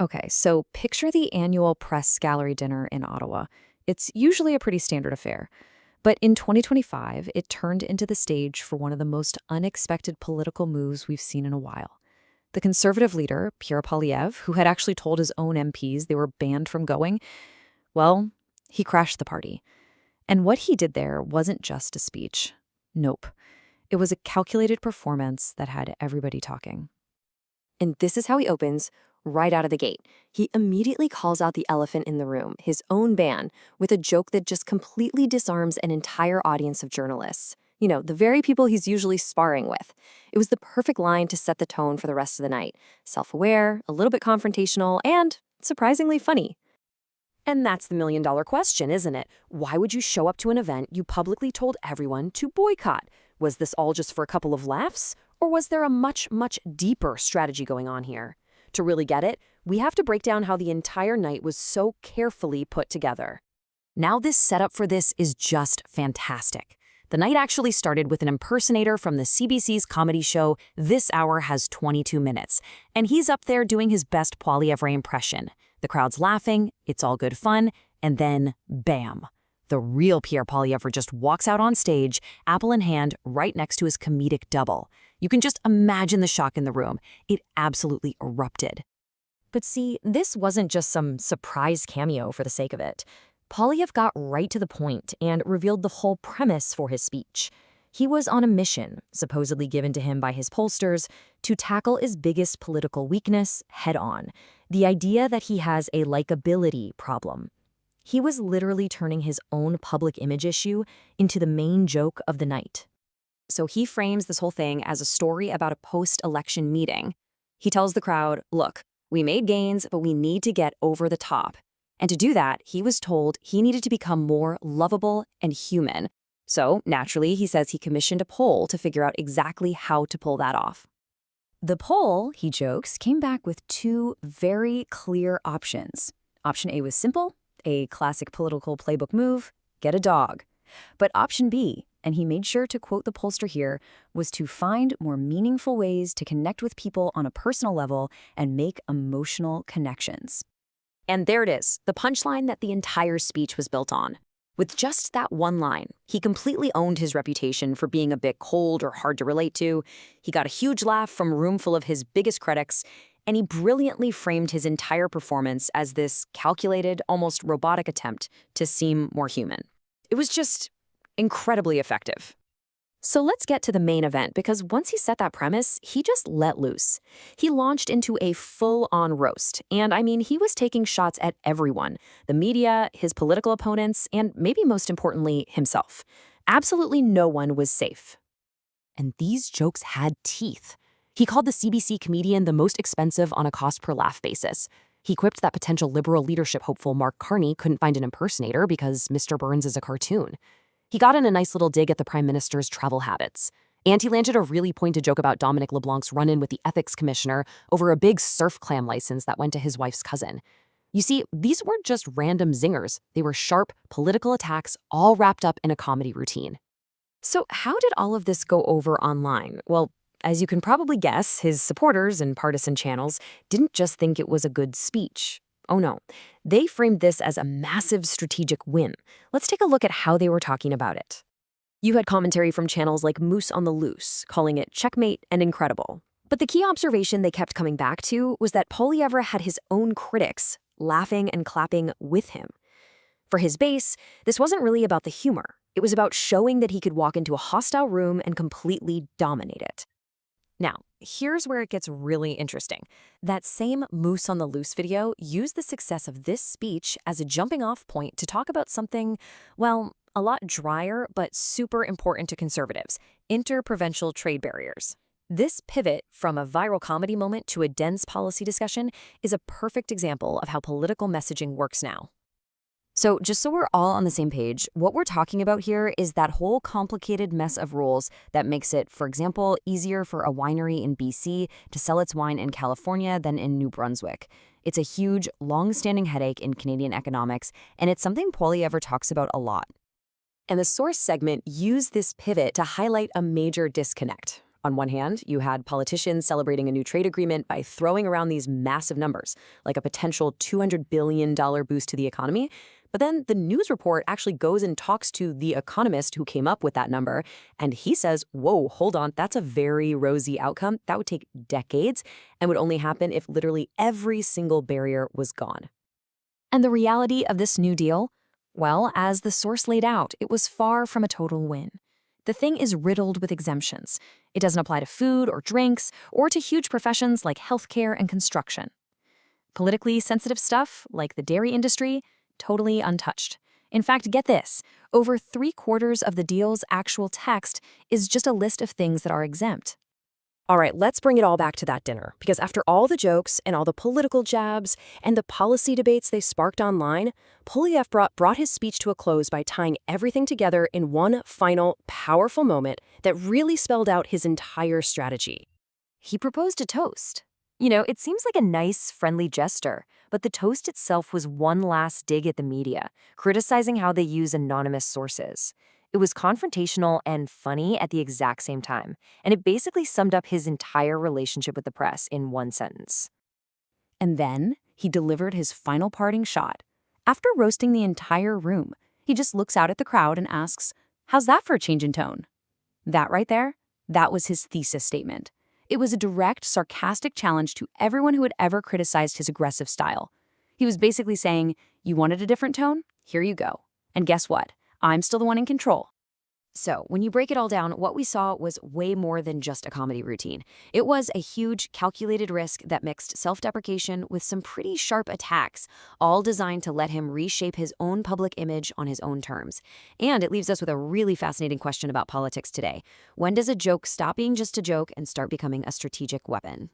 Okay, so picture the annual press gallery dinner in Ottawa. It's usually a pretty standard affair. But in 2025, it turned into the stage for one of the most unexpected political moves we've seen in a while. The conservative leader, Pierre Poilievre, who had actually told his own MPs they were banned from going, well, he crashed the party. And what he did there wasn't just a speech. Nope. It was a calculated performance that had everybody talking. And this is how he opens right out of the gate. He immediately calls out the elephant in the room, his own ban, with a joke that just completely disarms an entire audience of journalists. You know, the very people he's usually sparring with. It was the perfect line to set the tone for the rest of the night. Self-aware, a little bit confrontational, and surprisingly funny. And that's the million-dollar question, isn't it? Why would you show up to an event you publicly told everyone to boycott? Was this all just for a couple of laughs? Or was there a much, much deeper strategy going on here? To really get it, we have to break down how the entire night was so carefully put together. Now this setup for this is just fantastic. The night actually started with an impersonator from the CBC's comedy show This Hour Has 22 Minutes, and he's up there doing his best Poilievre impression. The crowd's laughing, it's all good fun, and then bam. The real Pierre Poilievre just walks out on stage, apple in hand, right next to his comedic double. You can just imagine the shock in the room. It absolutely erupted. But see, this wasn't just some surprise cameo for the sake of it. Poilievre got right to the point and revealed the whole premise for his speech. He was on a mission, supposedly given to him by his pollsters, to tackle his biggest political weakness head-on, the idea that he has a likability problem. He was literally turning his own public image issue into the main joke of the night. So he frames this whole thing as a story about a post-election meeting. He tells the crowd, look, we made gains, but we need to get over the top. And to do that, he was told he needed to become more lovable and human. So, naturally, he says he commissioned a poll to figure out exactly how to pull that off. The poll, he jokes, came back with two very clear options. Option A was simple, a classic political playbook move, get a dog. But option B, and he made sure to quote the pollster here, was to find more meaningful ways to connect with people on a personal level and make emotional connections. And there it is, the punchline that the entire speech was built on. With just that one line, he completely owned his reputation for being a bit cold or hard to relate to. He got a huge laugh from a room full of his biggest critics, and he brilliantly framed his entire performance as this calculated, almost robotic attempt to seem more human. It was just incredibly effective. So let's get to the main event, because once he set that premise, he just let loose. He launched into a full-on roast, and I mean, he was taking shots at everyone, the media, his political opponents, and maybe most importantly, himself. Absolutely no one was safe. And these jokes had teeth. He called the CBC comedian the most expensive on a cost-per-laugh basis. He quipped that potential Liberal leadership hopeful Mark Carney couldn't find an impersonator because Mr. Burns is a cartoon. He got in a nice little dig at the Prime Minister's travel habits. And he landed a really pointed joke about Dominic LeBlanc's run-in with the ethics commissioner over a big surf clam license that went to his wife's cousin. You see, these weren't just random zingers. They were sharp, political attacks, all wrapped up in a comedy routine. So how did all of this go over online? Well, as you can probably guess, his supporters and partisan channels didn't just think it was a good speech. Oh no, they framed this as a massive strategic win. Let's take a look at how they were talking about it. You had commentary from channels like Moose on the Loose, calling it checkmate and incredible. But the key observation they kept coming back to was that Poilievre had his own critics laughing and clapping with him. For his base, this wasn't really about the humor. It was about showing that he could walk into a hostile room and completely dominate it. Now, here's where it gets really interesting. That same Moose on the Loose video used the success of this speech as a jumping-off point to talk about something, well, a lot drier but super important to conservatives: interprovincial trade barriers. This pivot from a viral comedy moment to a dense policy discussion is a perfect example of how political messaging works now. So just so we're all on the same page, what we're talking about here is that whole complicated mess of rules that makes it, for example, easier for a winery in BC to sell its wine in California than in New Brunswick. It's a huge, long-standing headache in Canadian economics, and it's something Poilievre talks about a lot. And the Source segment used this pivot to highlight a major disconnect. On one hand, you had politicians celebrating a new trade agreement by throwing around these massive numbers, like a potential $200 billion boost to the economy. But then the news report actually goes and talks to the economist who came up with that number, and he says, whoa, hold on, that's a very rosy outcome. That would take decades and would only happen if literally every single barrier was gone. And the reality of this New Deal? Well, as the source laid out, it was far from a total win. The thing is riddled with exemptions. It doesn't apply to food or drinks, or to huge professions like healthcare and construction. Politically sensitive stuff, like the dairy industry, totally untouched. In fact, get this, over 3/4 of the deal's actual text is just a list of things that are exempt. All right, let's bring it all back to that dinner, because after all the jokes and all the political jabs and the policy debates they sparked online, Poilievre brought his speech to a close by tying everything together in one final, powerful moment that really spelled out his entire strategy. He proposed a toast. It seems like a nice, friendly gesture, but the toast itself was one last dig at the media, criticizing how they use anonymous sources. It was confrontational and funny at the exact same time, and it basically summed up his entire relationship with the press in one sentence. And then he delivered his final parting shot. After roasting the entire room, he just looks out at the crowd and asks, "How's that for a change in tone?" That right there, that was his thesis statement. It was a direct, sarcastic challenge to everyone who had ever criticized his aggressive style. He was basically saying, you wanted a different tone? Here you go. And guess what? I'm still the one in control. So, when you break it all down, what we saw was way more than just a comedy routine. It was a huge, calculated risk that mixed self-deprecation with some pretty sharp attacks, all designed to let him reshape his own public image on his own terms. And it leaves us with a really fascinating question about politics today. When does a joke stop being just a joke and start becoming a strategic weapon?